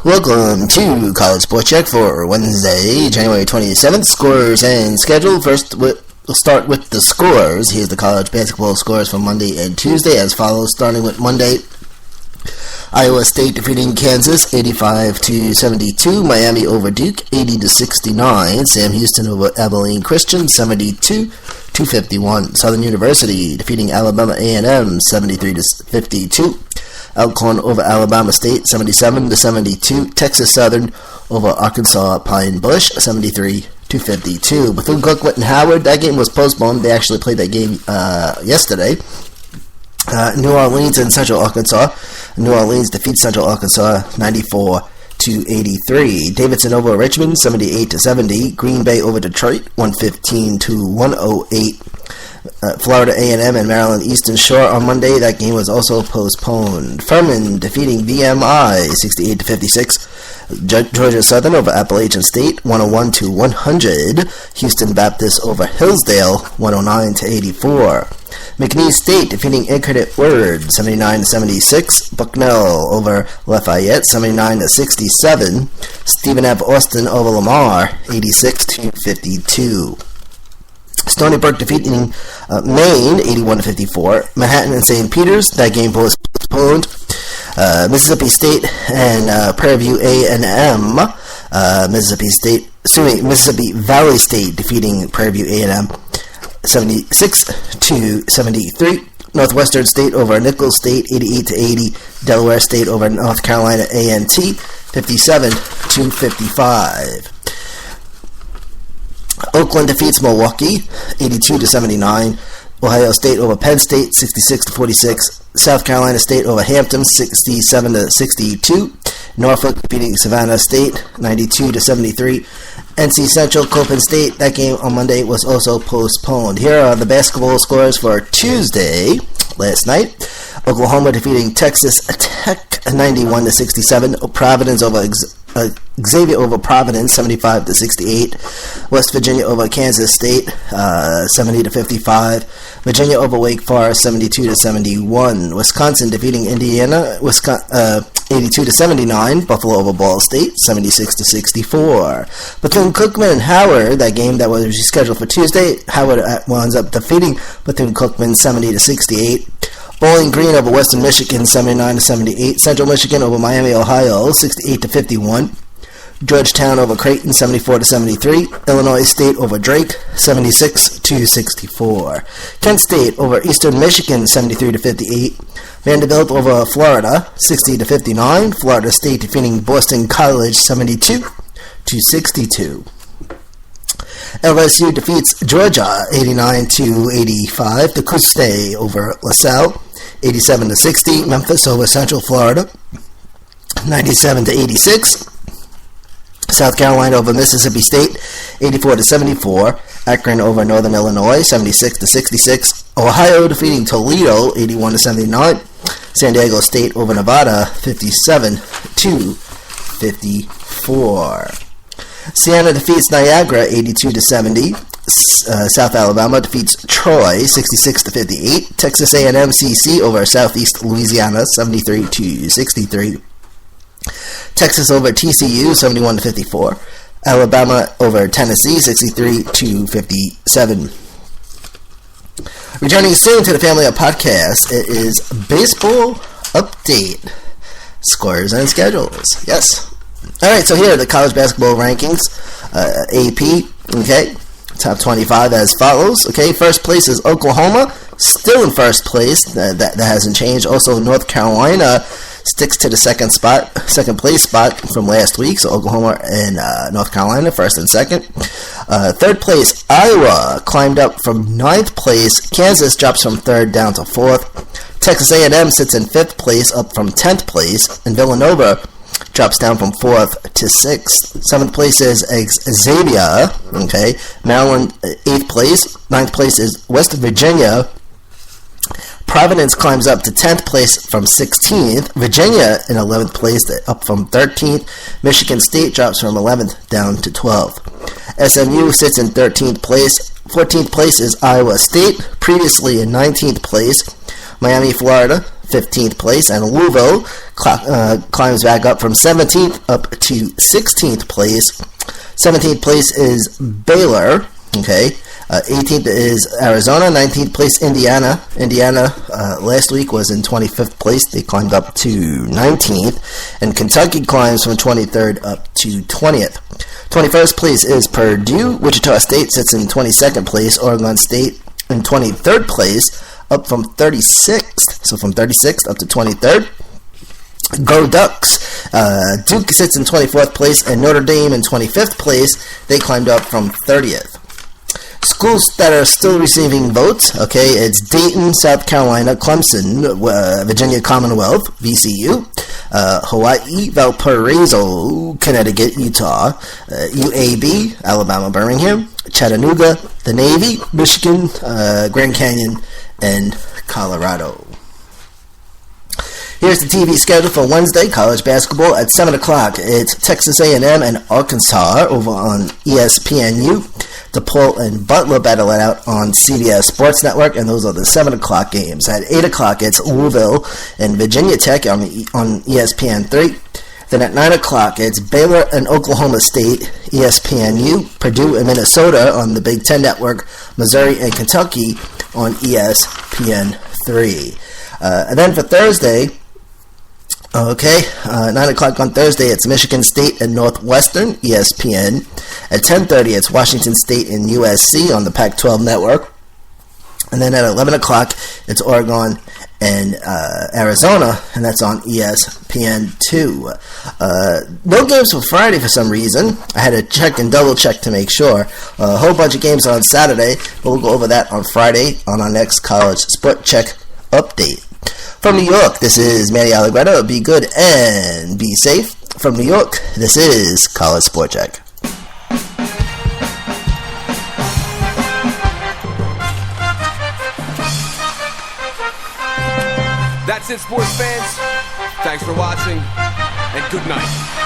Welcome to College Sports Check for Wednesday, January 27th. Scores and schedule. First, we'll start with the scores. Here's the college basketball scores for Monday and Tuesday as follows. Starting with Monday, Iowa State defeating Kansas 85-72. Miami over Duke 80-69. Sam Houston over Abilene Christian 72-51. Southern University defeating Alabama A&M 73-52. Alcorn over Alabama State 77-72. Texas Southern over Arkansas Pine Bush 73-52. Bethune-Cookman and Howard, that game was postponed. They actually played that game yesterday. New Orleans and Central Arkansas. New Orleans defeats Central Arkansas 94-83. Davidson over Richmond 78-70. Green Bay over Detroit 115-108. Florida A&M and Maryland Eastern Shore on Monday. That game was also postponed. Furman defeating VMI 68-56. Georgia Southern over Appalachian State 101-100. Houston Baptist over Hillsdale 109-84. McNeese State defeating Incarnate Word 79-76. Bucknell over Lafayette 79-67. Stephen F. Austin over Lamar 86-52. Stony Brook defeating Maine 81-54. Manhattan and St. Peter's, that game was postponed. Mississippi State and Prairie View A&M. Mississippi Valley State defeating Prairie View A&M 76-73. Northwestern State over Nicholls State 88-80. Delaware State over North Carolina A&T 57-55. Oakland defeats Milwaukee 82-79. Ohio State over Penn State 66-46. South Carolina State over Hampton 67-62. Norfolk defeating Savannah State 92-73. NC Central Copen State, that game on Monday was also postponed. Here are the basketball scores for Tuesday last night. Oklahoma defeating Texas Tech 91-67. Providence over Xavier over Providence 75-68. West Virginia over Kansas State 70-55. Virginia over Wake Forest 72-71. Wisconsin defeating Indiana 82-79. Buffalo over Ball State 76-64. Bethune-Cookman and Howard, that game that was rescheduled for Tuesday, Howard winds up defeating Bethune-Cookman 70-68. Bowling Green over Western Michigan 79-78. Central Michigan over Miami, Ohio 68-51. Georgetown over Creighton 74-73. Illinois State over Drake 76-64. Kent State over Eastern Michigan 73-58. Vanderbilt over Florida 60-59. Florida State defeating Boston College 72-62. LSU defeats Georgia 89-85. DeCuste over LaSalle 87-60. Memphis over Central Florida 97-86. South Carolina over Mississippi State 84-74. Akron over Northern Illinois 76-66. Ohio defeating Toledo 81-79. San Diego State over Nevada 57-54. Siena defeats Niagara 82-70. South Alabama defeats Troy 66-58. Texas A&M CC over Southeast Louisiana 73-63. Texas over TCU 71-54. Alabama over Tennessee 63-57. Returning soon to the Family Up podcast, it is Baseball Update. Scores and schedules. Yes. Alright, so here are the college basketball rankings. AP, okay. Top 25 as follows. Okay, first place is Oklahoma, still in first place. That hasn't changed. Also, North Carolina sticks to the second place spot from last week. So Oklahoma and North Carolina, first and second. Third place, Iowa climbed up from ninth place. Kansas drops from third down to fourth. Texas A&M sits in fifth place, up from 10th place. And Villanova drops down from 4th to 6th. 7th place is Xavier. Okay. Maryland, 8th place. 9th place is West Virginia. Providence climbs up to 10th place from 16th. Virginia in 11th place, up from 13th. Michigan State drops from 11th down to 12th. SMU sits in 13th place. 14th place is Iowa State, previously in 19th place. Miami, Florida, 15th place, and Louisville climbs back up from 17th up to 16th place. 17th place is Baylor. Okay. 18th is Arizona. 19th place, Indiana. Indiana last week was in 25th place. They climbed up to 19th. And Kentucky climbs from 23rd up to 20th. 21st place is Purdue. Wichita State sits in 22nd place. Oregon State in 23rd place, up from 36th. So from 36th up to 23rd. Go Ducks. Duke sits in 24th place, and Notre Dame in 25th place. They climbed up from 30th. Schools that are still receiving votes, okay, it's Dayton, South Carolina, Clemson, Virginia Commonwealth, VCU, Hawaii, Valparaiso, Connecticut, Utah, UAB, Alabama, Birmingham, Chattanooga, the Navy, Michigan, Grand Canyon, and Colorado. Here's the TV schedule for Wednesday, college basketball at 7 o'clock. It's Texas A&M and Arkansas over on ESPNU. DePaul and Butler battle it out on CBS Sports Network, and those are the 7 o'clock games. At 8 o'clock, it's Louisville and Virginia Tech on ESPN3. Then at 9 o'clock, it's Baylor and Oklahoma State, ESPNU. Purdue and Minnesota on the Big Ten Network. Missouri and Kentucky on ESPN3. And then for Thursday, 9 o'clock on Thursday, it's Michigan State and Northwestern, ESPN. At 10:30, it's Washington State and USC on the Pac-12 network. And then at 11 o'clock, it's Oregon and Arizona, and that's on ESPN2. No games for Friday for some reason. I had to check and double-check to make sure. A whole bunch of games on Saturday, but we'll go over that on Friday on our next College Sport Check update. From New York, this is Manny Allegretto. Be good and be safe. From New York, this is College Sport Check. That's it, sports fans. Thanks for watching, and good night.